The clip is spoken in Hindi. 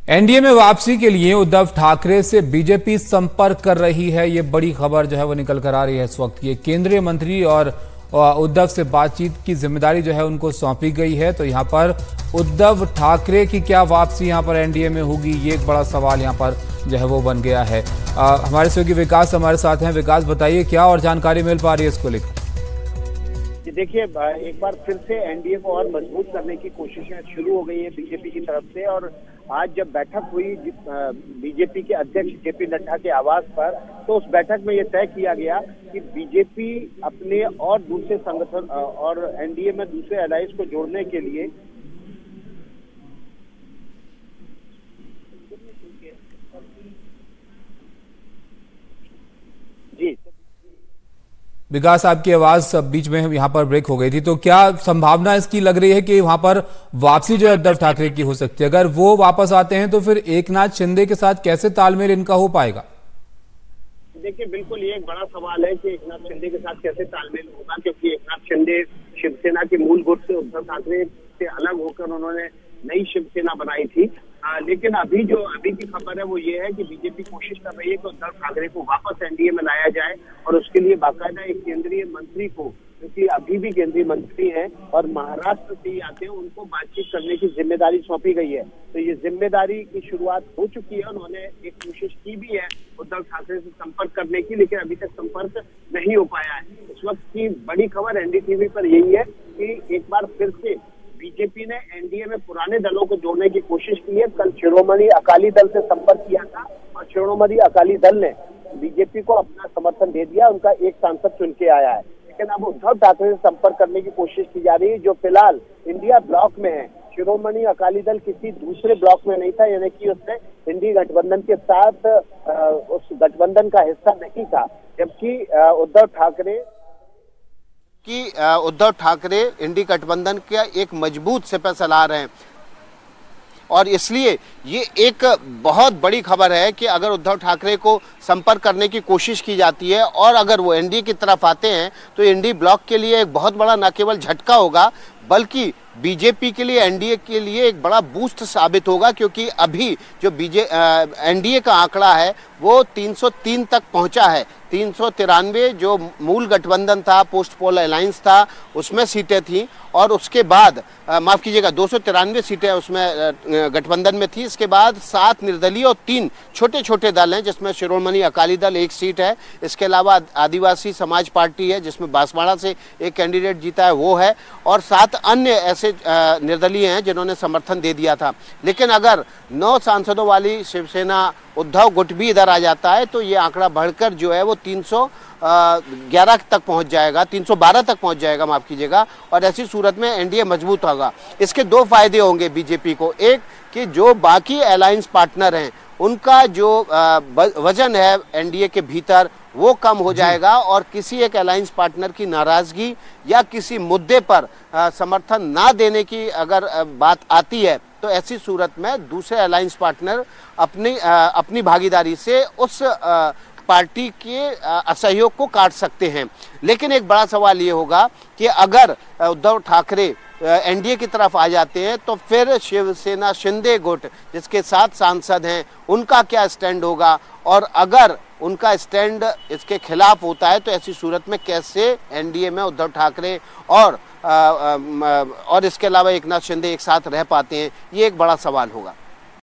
एनडीए में वापसी के लिए उद्धव ठाकरे से बीजेपी संपर्क कर रही है। ये बड़ी खबर जो है वो निकल कर आ रही है इस वक्त। ये केंद्रीय मंत्री और उद्धव से बातचीत की जिम्मेदारी जो है उनको सौंपी गई है। तो यहां पर उद्धव ठाकरे की क्या वापसी यहां पर एनडीए में होगी, ये एक बड़ा सवाल यहां पर जो है वो बन गया है। हमारे सहयोगी विकास हमारे साथ हैं। विकास, बताइए क्या और जानकारी मिल पा रही है इसको लेकर। देखिए, एक बार फिर से एनडीए को और मजबूत करने की कोशिशें शुरू हो गई है बीजेपी की तरफ से। और आज जब बैठक हुई बीजेपी के अध्यक्ष जेपी नड्डा के आवास पर, तो उस बैठक में यह तय किया गया कि बीजेपी अपने और दूसरे संगठन और एनडीए में दूसरे अलायंस को जोड़ने के लिए विकास, आपकी आवाज बीच में यहां पर ब्रेक हो गई थी। तो क्या संभावना इसकी लग रही है कि वहां पर वापसी जो है उद्धव ठाकरे की हो सकती है? अगर वो वापस आते हैं तो फिर एकनाथ शिंदे के साथ कैसे तालमेल इनका हो पाएगा? देखिए, बिल्कुल ये एक बड़ा सवाल है कि एकनाथ शिंदे के साथ कैसे तालमेल होगा, क्योंकि एकनाथ शिंदे शिवसेना के मूल गुट से उद्धव ठाकरे से अलग होकर उन्होंने नई शिवसेना बनाई थी। लेकिन अभी की खबर है वो ये है कि बीजेपी कोशिश कर रही है कि उद्धव ठाकरे को वापस एनडीए में लाया जाए, और उसके लिए बाकायदा एक केंद्रीय मंत्री को, क्योंकि अभी भी केंद्रीय मंत्री हैं और महाराष्ट्र से ही आते हैं, उनको बातचीत करने की जिम्मेदारी सौंपी गई है। तो ये जिम्मेदारी की शुरुआत हो चुकी है। उन्होंने एक कोशिश की भी है उद्धव ठाकरे से संपर्क करने की, लेकिन अभी तक संपर्क नहीं हो पाया है। इस वक्त की बड़ी खबर एनडीटीवी पर यही है कि एक बार फिर से बीजेपी ने एनडीए में पुराने दलों को जोड़ने की कोशिश की है। कल शिरोमणि अकाली दल से संपर्क किया था और शिरोमणि अकाली दल ने बीजेपी को अपना समर्थन दे दिया, उनका एक सांसद चुन के आया है। लेकिन अब उद्धव ठाकरे से संपर्क करने की कोशिश की जा रही है, जो फिलहाल इंडिया ब्लॉक में है। शिरोमणि अकाली दल किसी दूसरे ब्लॉक में नहीं था, यानी कि उसने इंडी गठबंधन के साथ उस गठबंधन का हिस्सा नहीं था, जबकि उद्धव ठाकरे इंडी गठबंधन का एक मजबूत सिपह सलार हैं। और इसलिए ये एक बहुत बड़ी खबर है कि अगर उद्धव ठाकरे को संपर्क करने की कोशिश की जाती है और अगर वो एनडीए की तरफ आते हैं तो इंडी ब्लॉक के लिए एक बहुत बड़ा न केवल झटका होगा, बल्कि बीजेपी के लिए, एनडीए के लिए एक बड़ा बूस्ट साबित होगा। क्योंकि अभी जो एनडीए का आंकड़ा है वो 303 तक पहुंचा है। 393 जो मूल गठबंधन था, पोस्ट पोल अलायंस था, उसमें सीटें थी, और उसके बाद माफ कीजिएगा 293 सीटें उसमें गठबंधन में थी। इसके बाद 7 निर्दलीय और 3 छोटे छोटे दल हैं, जिसमें शिरोमणि अकाली दल 1 सीट है। इसके अलावा आदिवासी समाज पार्टी है, जिसमें बांसवाड़ा से एक कैंडिडेट जीता है, वो है, और 7 अन्य ऐसे निर्दलीय हैं जिन्होंने समर्थन दे दिया था। लेकिन अगर 9 सांसदों वाली शिवसेना उद्धव गुट भी इधर आ जाता है तो ये आंकड़ा बढ़कर जो है वो 311 तक पहुंच जाएगा, 312 तक पहुंच जाएगा, माफ कीजिएगा। और ऐसी सूरत में एनडीए मजबूत होगा। इसके 2 फायदे होंगे बीजेपी को। एक कि जो बाकी अलायंस पार्टनर हैं उनका जो वजन है एनडीए के भीतर वो कम हो जाएगा, और किसी एक अलायंस पार्टनर की नाराजगी या किसी मुद्दे पर समर्थन ना देने की अगर बात आती है तो ऐसी सूरत में दूसरे अलायंस पार्टनर अपनी भागीदारी से उस पार्टी के असहयोग को काट सकते हैं। लेकिन एक बड़ा सवाल ये होगा कि अगर उद्धव ठाकरे एनडीए की तरफ आ जाते हैं तो फिर शिवसेना शिंदे गुट, जिसके 7 सांसद हैं, उनका क्या स्टैंड होगा, और अगर उनका स्टैंड इसके खिलाफ होता है तो ऐसी सूरत में कैसे एनडीए में उद्धव ठाकरे और इसके अलावा एकनाथ शिंदे एक साथ रह पाते हैं, ये एक बड़ा सवाल होगा।